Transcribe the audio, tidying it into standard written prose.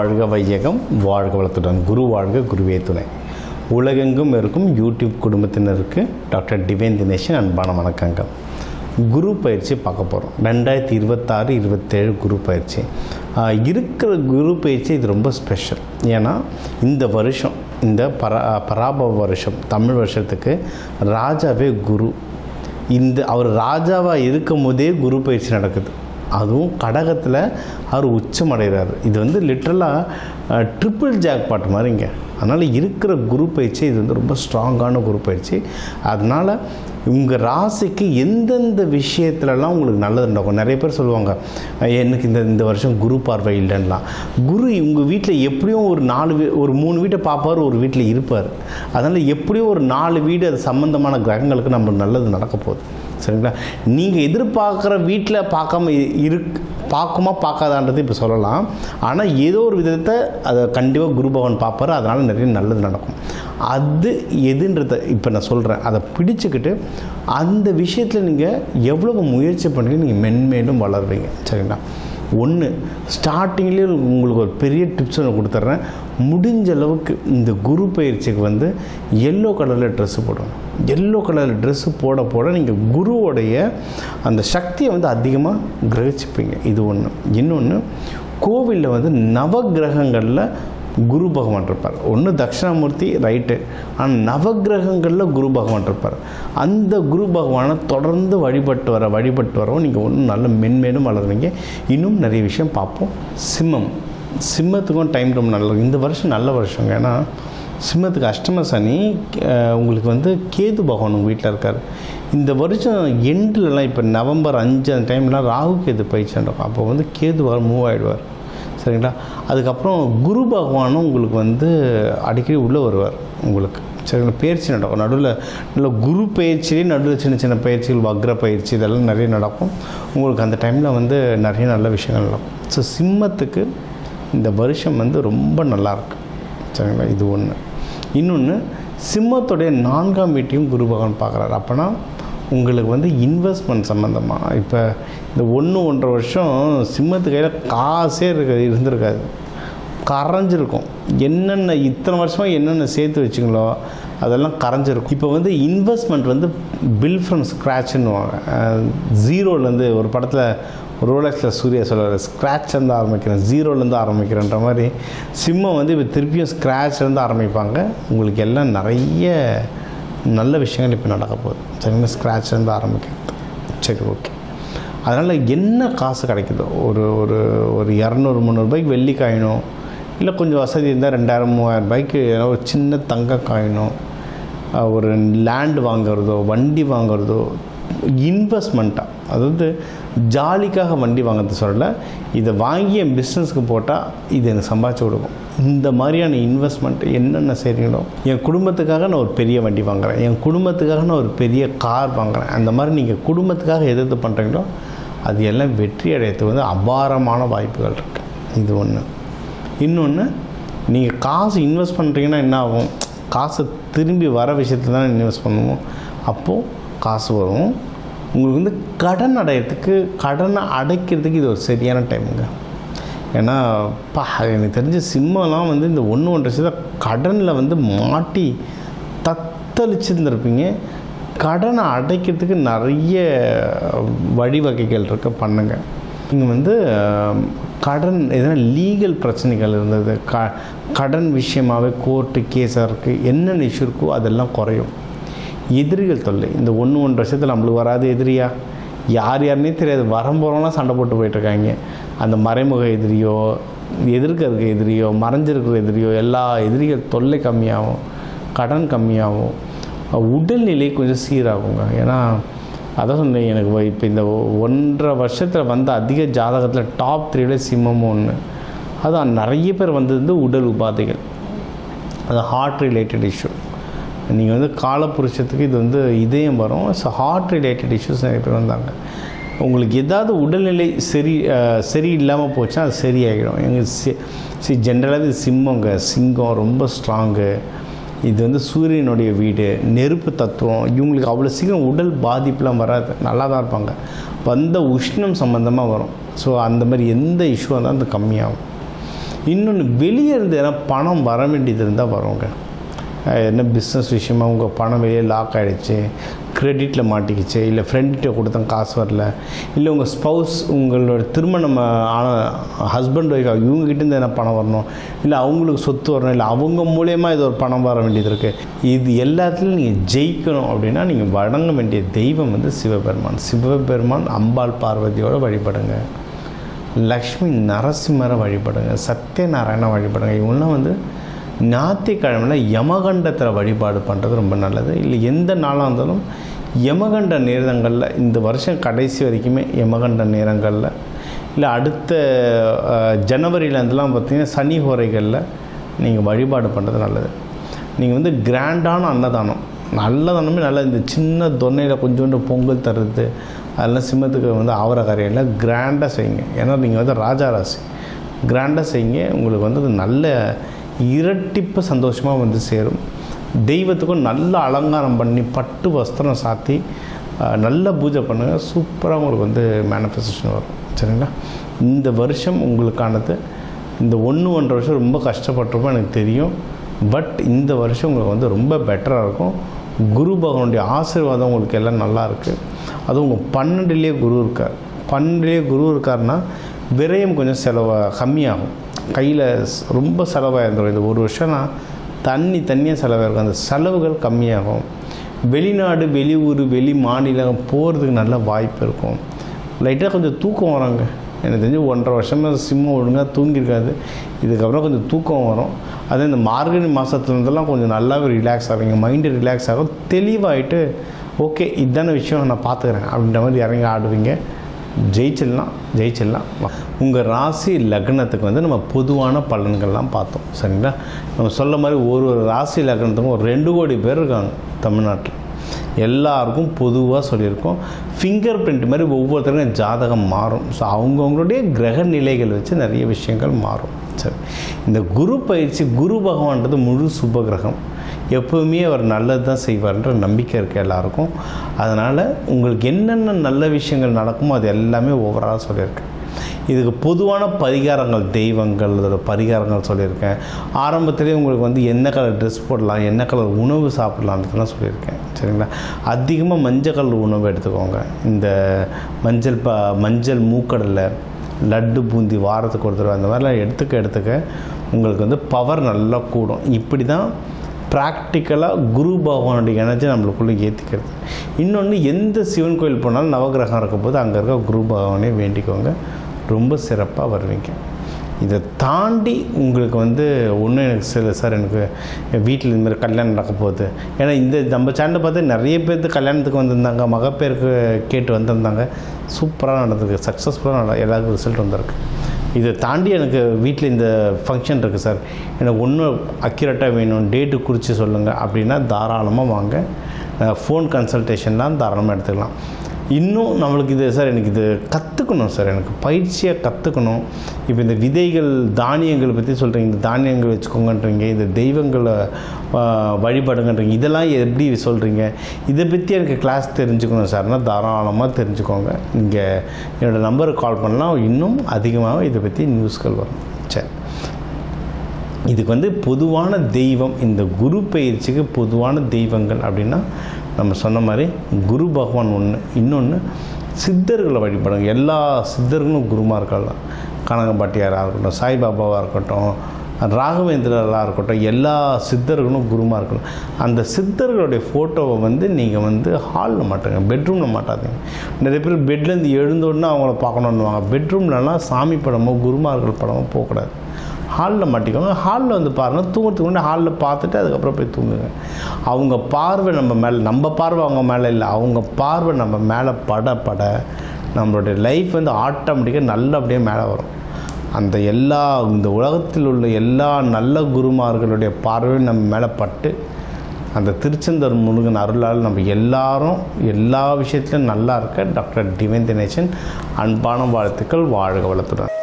வாழ்க வையகம், வாழ்க வளத்துடன். குரு வாழ்க, குருவே துணை. உலகெங்கும் இருக்கும் யூடியூப் குடும்பத்தினருக்கு டாக்டர் டிவைன் தினேஷன் அன்பான வணக்கங்கள். குரு பயிற்சி பார்க்க போகிறோம். 2026-27 குரு பயிற்சி இருக்கிற குரு பயிற்சி இது ரொம்ப ஸ்பெஷல். ஏன்னா இந்த வருஷம், இந்த பராபவ வருஷம், தமிழ் வருஷத்துக்கு ராஜாவே குரு. அவர் ராஜாவாக இருக்கும் போதே குரு பயிற்சி நடக்குது. அதுவும் கடகத்தில் அவர் உச்சமடைகிறார். இது லிட்ரலாக ட்ரிபிள் ஜாக்பாட் மாதிரிங்க. அதனால் இருக்கிற குரு பயிற்சி இது ரொம்ப ஸ்ட்ராங்கான குரு பயிற்சி. அதனால் உங்கள் ராசிக்கு எந்தெந்த விஷயத்துலலாம் உங்களுக்கு நல்லது நடக்கும். நிறைய பேர் சொல்லுவாங்க, எனக்கு இந்த வருஷம் குரு பார்வை இல்லைன்னா. குரு உங்கள் வீட்டில் எப்படியும் ஒரு 3 வீட்டை பார்ப்பார், ஒரு வீட்டில் இருப்பார். அதனால் எப்படியும் ஒரு 4 வீடு அது சம்மந்தமான கிரகங்களுக்கு நம்மளுக்கு நல்லது நடக்க போகுது. சரிங்களா? நீங்கள் எதிர்பார்க்குற வீட்டில் பார்க்குமா பார்க்காதான்றது இப்போ சொல்லலாம். ஆனால் ஏதோ ஒரு விதத்தை அதை கண்டிப்பாக குரு பகவான் பார்ப்பார். அதனால் நிறைய நல்லது நடக்கும். அது எதுன்றதை இப்போ நான் சொல்கிறேன். அதை பிடிச்சிக்கிட்டு அந்த விஷயத்தில் நீங்கள் எவ்வளவு முயற்சி பண்ணி நீங்கள் மென்மேலும் வளருவீங்க. சரிங்களா? ஒன்று, ஸ்டார்டிங்லேயே உங்களுக்கு ஒரு பெரிய டிப்ஸ் ஒன்று கொடுத்துட்றேன். முடிஞ்ச அளவுக்கு இந்த குரு பயிற்சிக்கு எல்லோ கலரில் ட்ரெஸ்ஸு போடணும். எல்லோ கலரில் ட்ரெஸ்ஸு போட நீங்கள் குருவோடைய அந்த சக்தியை அதிகமாக கிரகிச்சுப்பீங்க. இது ஒன்று. இன்னொன்று, கோவிலில் நவகிரகங்களில் குரு பகவான் இருப்பார். ஒன்று தட்சிணாமூர்த்தி, ரைட்டு. ஆனால் நவகிரகங்களில் குரு பகவான் இருப்பார். அந்த குரு பகவானை தொடர்ந்து வழிபட்டு வரவும் நீங்கள் ஒன்றும் நல்ல மென்மேலும் வளருவீங்க. இன்னும் நிறைய விஷயம் பார்ப்போம். சிம்மத்துக்கும் டைம் ரொம்ப நல்லது. இந்த வருஷம் நல்ல வருஷங்க. ஏன்னா சிம்மத்துக்கு அஷ்டம சனி, உங்களுக்கு கேது பகவான் உங்கள் வீட்டில் இருக்கார். இந்த வருஷம் எண்டுலலாம் இப்போ நவம்பர் 5 அந்த டைம்லாம் ராகு கேது பயிற்சி நடக்கும். அப்போ கேது பகவான் மூவ் ஆகிடுவார். சரிங்களா? அதுக்கப்புறம் குரு பகவானும் உங்களுக்கு அடிக்கடி உள்ளே வருவார் உங்களுக்கு. சரிங்களா? பயிற்சி நடக்கும். நடுவில் குரு பயிற்சியிலே நடுவில் சின்ன சின்ன பயிற்சிகள், வக்ர பயிற்சி, இதெல்லாம் நிறைய நடக்கும் உங்களுக்கு. அந்த டைமில் நிறைய நல்ல விஷயங்கள் நடக்கும். ஸோ சிம்மத்துக்கு இந்த வருஷம் ரொம்ப நல்லாயிருக்கு. சரிங்களா? இது ஒன்று. இன்னொன்று, சிம்மத்துடைய 4ஆம் வீட்டையும் குரு பகவான் பார்க்குறாரு. அப்போனா உங்களுக்கு இன்வெஸ்ட்மெண்ட் சம்மந்தமாக இப்போ இந்த 1-1.5 வருஷம் சிம்மத்து கையில் காசே இருந்திருக்காது, கரைஞ்சிருக்கும். என்னென்ன இத்தனை வருஷமாக என்னென்ன சேர்த்து வச்சிங்களோ அதெல்லாம் கரைஞ்சிருக்கும். இப்போ இன்வெஸ்ட்மெண்ட் பில் ஃப்ரம் ஸ்க்ராட்ச்னுவாங்க. ஜீரோலேருந்து ஒரு படத்தில் ரோலக்ஸில் சூர்யா சொல்லுவார், ஸ்க்ராட்ச்லேருந்து ஆரம்பிக்கிறேன், ஜீரோலேருந்து ஆரம்பிக்கிறேன்ற மாதிரி சிம்மம் இப்போ திருப்பியும் ஸ்க்ராட்ச்லேருந்து ஆரம்பிப்பாங்க. உங்களுக்கு எல்லாம் நிறைய நல்ல விஷயங்கள் இப்போ நடக்க போகுது. சரிங்களா? ஸ்க்ராட்ச்லேருந்து ஆரம்பிக்கிறது. சரி, ஓகே. அதனால் என்ன காசு கிடைக்குதோ, ஒரு 200-300 ரூபாய்க்கு வெள்ளி காயினோ, இல்லை கொஞ்சம் வசதி இருந்தால் 2000-3000 ரூபாய்க்கு ஒரு சின்ன தங்க காயினோ, ஒரு லேண்டு வாங்குறதோ, வண்டி வாங்குறதோ, இன்வெஸ்ட்மெண்ட்டாக, அதாவது ஜாலிக்காக வண்டி வாங்கிறது சொல்லலை, இதை வாங்கி என் பிஸ்னஸ்க்கு போட்டால் இது எனக்கு சம்பாதிச்சு கொடுக்கும். இந்த மாதிரியான இன்வெஸ்ட்மெண்ட் என்னென்ன செய்கிறீங்களோ, என் குடும்பத்துக்காக நான் ஒரு பெரிய வண்டி வாங்குகிறேன், என் குடும்பத்துக்காக நான் ஒரு பெரிய கார் வாங்குகிறேன், அந்த மாதிரி நீங்கள் குடும்பத்துக்காக எது பண்ணுறீங்களோ அது எல்லாம் வெற்றி அடையத்துக்கு அபாரமான வாய்ப்புகள் இருக்குது. இது ஒன்று. இன்னொன்று, நீங்கள் காசு இன்வெஸ்ட் பண்ணுறீங்கன்னா என்ன ஆகும்? காசு திரும்பி வர விஷயத்தில் தான் இன்வெஸ்ட் பண்ணுவோம். அப்போது காசு வரும். உங்களுக்கு கடன் அடையிறதுக்கு, கடனை அடைக்கிறதுக்கு இது ஒரு சரியான டைமுங்க. ஏன்னா எனக்கு தெரிஞ்ச சிம்மலாம் இந்த 1-1.5 வருஷத்தில் கடனில் மாட்டி தத்தளிச்சுருந்துருப்பீங்க. கடனை அடைக்கிறதுக்கு நிறைய வழிவகைகள் பண்ணுங்க. நீங்கள் கடன் எதனா லீகல் பிரச்சனைகள் இருந்தது, கடன் விஷயமாகவே கோர்ட்டு கேஸாக இருக்குது, என்னென்ன இஷ்யூ இருக்கோ அதெல்லாம் குறையும். எதிரிகள் தொல்லை இந்த 1-1.5 வருஷத்தில் நம்மளுக்கு வராது எதிரியா? யாருன்னே தெரியாது, வரம்போறவங்களாம் சண்டை போட்டு போயிட்டுருக்காங்க. அந்த மறைமுக எதிரியோ, எதிர்க்க இருக்க எதிரியோ, மறைஞ்சிருக்கிற எதிரியோ, எல்லா எதிரிகள் தொல்லை கம்மியாகும், கடன் கம்மியாகும், உடல்நிலை கொஞ்சம் சீராகுங்க. ஏன்னா அதான் சொன்னேன், எனக்கு இப்போ இந்த 1.5 வருஷத்தில் அதிக ஜாதகத்தில் டாப் 3 சிம்மமும் ஒன்று. அதான் நிறைய பேர் உடல் உபாதைகள், அது ஹார்ட் ரிலேட்டட் இஷ்யூ. நீங்கள் காலப்புருஷத்துக்கு இது இதயம் வரும். ஸோ ஹார்ட் ரிலேட்டட் இஷ்யூஸ் நிறைய பேர் வந்தாங்க. உங்களுக்கு ஏதாவது உடல்நிலை சரி இல்லாமல் போச்சுன்னா அது சரியாகிடும். எங்கள் ஜென்ரலாக இது சிங்கம் ரொம்ப ஸ்ட்ராங்கு. இது சூரியனுடைய வீடு, நெருப்பு தத்துவம். இவங்களுக்கு அவ்வளோ சீக்கிரம் உடல் பாதிப்புலாம் வராது, நல்லா தான் இருப்பாங்க. உஷ்ணம் சம்மந்தமாக வரும். ஸோ அந்த மாதிரி எந்த இஷ்யூவாக இருந்தாலும் அது கம்மியாகும். இன்னொன்று வெளியே இருந்து ஏன்னா பணம் வர வேண்டியது இருந்தால் வருவாங்க. என்ன பிஸ்னஸ் விஷயமா உங்கள் பணம் வெளியே லாக் ஆகிடுச்சு, க்ரெடிட்டில் மாட்டிக்கிச்சு, இல்லை ஃப்ரெண்ட்கிட்ட கொடுத்தா காசு வரல, இல்லை உங்கள் ஸ்பௌஸ் உங்களோட திருமணம் ஆன ஹஸ்பண்ட் ஒய்ஃப் இவங்ககிட்டேருந்து என்ன பணம் வரணும், இல்லை அவங்களுக்கு சொத்து வரணும், இல்லை அவங்க மூலயமா இது ஒரு பணம் வர வேண்டியது இருக்குது. இது எல்லாத்துலேயும் நீங்கள் ஜெயிக்கணும் அப்படின்னா நீங்கள் வணங்க வேண்டிய தெய்வம் வந்து சிவபெருமான். சிவபெருமான் அம்பாள் பார்வதியோடு வழிபடுங்க, லக்ஷ்மி நரசிம்மரை வழிபடுங்க, சத்யநாராயண வழிபடுங்க. இவங்களாம் வந்து ஞாயிற்றுக்கிழமையில் யமகண்டத்தில் வழிபாடு பண்ணுறது ரொம்ப நல்லது. இல்லை எந்த நாளாக இருந்தாலும் யமகண்ட நேரங்களில் இந்த வருஷம் கடைசி வரைக்குமே யமகண்ட நேரங்களில், இல்லை அடுத்த ஜனவரியிலேருந்துலாம் பார்த்திங்கன்னா சனி ஹோரைகளில் நீங்கள் வழிபாடு பண்ணுறது நல்லது. நீங்கள் வந்து கிராண்டான அன்னதானமே நல்லா இந்த சின்ன தொன்னையில் கொஞ்சோண்டு பொங்கல் தருது, அதெல்லாம் சிம்மத்துக்கு வந்து ஆவரக்காரையில் கிராண்டாக செய்யுங்க. ஏன்னா நீங்கள் வந்து ராஜா ராசி, கிராண்டாக செய்யுங்க. உங்களுக்கு வந்து அது நல்ல இரட்டிப்பு சந்தோஷமாக வந்து சேரும். தெய்வத்துக்கும் நல்ல அலங்காரம் பண்ணி பட்டு வஸ்திரம் சாத்தி நல்ல பூஜை பண்ணுங்கள். சூப்பராக உங்களுக்கு வந்து மேனிஃபெஸ்டேஷன் வரும். சரிங்களா? இந்த வருஷம் உங்களுக்கானது. இந்த 1-1.5 வருஷம் ரொம்ப கஷ்டப்பட்டிருப்போம் எனக்கு தெரியும். பட் இந்த வருஷம் உங்களுக்கு வந்து ரொம்ப பெட்டராக இருக்கும். குரு பகவானுடைய ஆசீர்வாதம் உங்களுக்கு எல்லாம் நல்லா இருக்குது. அதுவும் உங்கள் 12லேயே குரு இருக்கார். 12லேயே குரு இருக்காருன்னா விரயம் கொஞ்சம் கம்மியாகும். கையில் ரொம்ப செலவாக இருந்துடும். இந்த 1 வருஷம்னா தண்ணியாக செலவாக இருக்கும். அந்த செலவுகள் கம்மியாகும். வெளிநாடு, வெளியூர், வெளி மாநிலம் போகிறதுக்கு நல்ல வாய்ப்பு இருக்கும். லைட்டாக கொஞ்சம் தூக்கம் வராங்க. எனக்கு தெரிஞ்சு 1.5 வருஷமாக சிம்மம் ஒழுங்காக தூங்கியிருக்காது. இதுக்கப்புறம் கொஞ்சம் தூக்கம் வரும். அதே இந்த மார்கழி மாதத்துலேருந்தெல்லாம் கொஞ்சம் நல்லாவே ரிலாக்ஸ் ஆகுங்க. மைண்டு ரிலாக்ஸ் ஆகும். தெளிவாகிட்டு ஓகே இதுதான விஷயம் நான் பார்த்துக்கிறேன் அப்படின்ற மாதிரி இறங்கி ஆடுவீங்க. ஜெயிச்சிடலாம். உங்கள் ராசி லக்னத்துக்கு வந்து நம்ம பொதுவான பலன்கள்லாம் பார்த்தோம். சரிங்களா? நம்ம சொல்ல மாதிரி ஒரு ராசி லக்னத்துக்கும் ஒரு 2 கோடி பேர் இருக்காங்க தமிழ்நாட்டில். எல்லாருக்கும் பொதுவாக சொல்லியிருக்கோம். ஃபிங்கர் பிரிண்ட் மாதிரி ஒவ்வொருத்தருக்கும் ஜாதகம் மாறும். ஸோ அவங்கவுங்களுடைய கிரக நிலைகள் வச்சு நிறைய விஷயங்கள் மாறும். சரி, இந்த குரு பயிற்சி, குரு பகவான்றது முழு சுபகிரகம். எப்போவுமே அவர் நல்லது தான் செய்வார்ன்ற நம்பிக்கை இருக்குது எல்லாருக்கும். அதனால் உங்களுக்கு என்னென்ன நல்ல விஷயங்கள் நடக்குமோ அது எல்லாமே ஓவராலாக சொல்லியிருக்கேன். இதுக்கு பொதுவான பரிகாரங்கள், தெய்வங்கள், அதோட பரிகாரங்கள் சொல்லியிருக்கேன். ஆரம்பத்திலே உங்களுக்கு வந்து என்ன கலர் ட்ரெஸ் போடலாம், என்ன கலர் உணவு சாப்பிட்லான்றதுலாம் சொல்லியிருக்கேன். சரிங்களா? அதிகமாக மஞ்சள் கலர் உணவு எடுத்துக்கோங்க. இந்த மஞ்சள் மூக்கடலை, லட்டு, பூந்தி வாரத்துக்கு ஒரு தடவை அந்த மாதிரிலாம் எடுத்துக்க உங்களுக்கு வந்து பவர் நல்லா கூடும். இப்படி தான் ப்ராக்டிக்கலாக குரு பகவானுடைய எனர்ஜி நம்மளுக்குள்ளே ஏற்றிக்கிறது. இன்னொன்று, எந்த சிவன் கோயில் போனாலும் நவகிரகம் இருக்கும்போது அங்கே இருக்க குரு பகவானே வேண்டிக்கோங்க. ரொம்ப சிறப்பாக வருவீங்க. இதை தாண்டி உங்களுக்கு வந்து ஒன்றும் எனக்கு சார் எனக்கு வீட்டில் இதுமாதிரி கல்யாணம் நடக்க போகுது. ஏன்னா இந்த நம்ம சேனலில் பார்த்து நிறைய பேருக்கு கல்யாணத்துக்கு வந்திருந்தாங்க, மகப்பேருக்கு கேட்டு வந்திருந்தாங்க. சூப்பராக நடந்திருக்கு, சக்ஸஸ்ஃபுல்லாக எல்லாருக்கும் ரிசல்ட் வந்திருக்கு. இதை தாண்டி எனக்கு வீட்டில் இந்த ஃபங்க்ஷன் இருக்குது சார், எனக்கு ஒன்றும் அக்யூரேட்டாக வேணும், டேட்டு குறித்து சொல்லுங்கள் அப்படின்னா தாராளமாக வாங்க. ஃபோன் கன்சல்டேஷன்லாம் தாராளமாக எடுத்துக்கலாம். இன்னும் நம்மளுக்கு இது சார் எனக்கு இது கற்றுக்கணும் சார், எனக்கு பயிற்சியாக கற்றுக்கணும். இப்போ இந்த விதைகள், தானியங்களை பற்றி சொல்கிறீங்க, இந்த தானியங்கள் வச்சுக்கோங்கன்றீங்க, இந்த தெய்வங்களை வழிபடுங்கன்றீங்க, இதெல்லாம் எப்படி சொல்கிறீங்க, இதை பற்றி எனக்கு கிளாஸ் தெரிஞ்சுக்கணும் சார்னால் தாராளமாக தெரிஞ்சுக்கோங்க. இங்கே என்னோடய நம்பருக்கு கால் பண்ணலாம். இன்னும் அதிகமாக இதை பற்றி நியூஸ்கள் வரும். சரி, இதுக்கு வந்து பொதுவான தெய்வம், இந்த குரு பயிற்சிக்கு பொதுவான தெய்வங்கள் அப்படின்னா நம்ம சொன்ன மாதிரி குரு பகவான் ஒன்று. இன்னொன்று, சித்தர்களை வழிபடுங்க. எல்லா சித்தர்களும் குருமார்கள் தான். கனகம்பாட்டியாராக இருக்கட்டும், சாய்பாபாவாக இருக்கட்டும், ராகவேந்திரராக இருக்கட்டும், எல்லா சித்தர்களும் குருமாக இருக்கணும். அந்த சித்தர்களுடைய ஃபோட்டோவை வந்து நீங்கள் வந்து ஹாலில் மாட்டுங்க, பெட்ரூமில் மாட்டாதீங்க. நிறைய பேர் பெட்லேருந்து எழுந்தோடனே அவங்கள பார்க்கணுன்னுவாங்க. பெட்ரூம்லலாம் சாமி படமோ குருமார்கள் படமோ போகக்கூடாது. ஹாலில் மாட்டிக்கோங்க. ஹாலில் வந்து பாருங்கள். தூங்குறதுக்கு முன்னாடி ஹாலில் பார்த்துட்டு அதுக்கப்புறம் போய் தூங்குங்க. அவங்க பார்வை நம்ம மேலே, நம்ம பார்வை அவங்க மேலே இல்லை, அவங்க பார்வை நம்ம மேலே பட நம்மளுடைய லைஃப் வந்து ஆட்டோமேட்டிக்காக நல்லபடியாக மேலே வரும். அந்த இந்த உலகத்தில் உள்ள எல்லா நல்ல குருமார்களுடைய பார்வையும் நம்ம மேலே பட்டு அந்த திருச்செந்தூர் முருகன் அருளால் நம்ம எல்லாரும் எல்லா விஷயத்துலையும் நல்லா இருக்க டாக்டர் டிவைன் தினேசன் அன்பான வாழ்த்துக்கள். வாழ்க வளத்துடன்.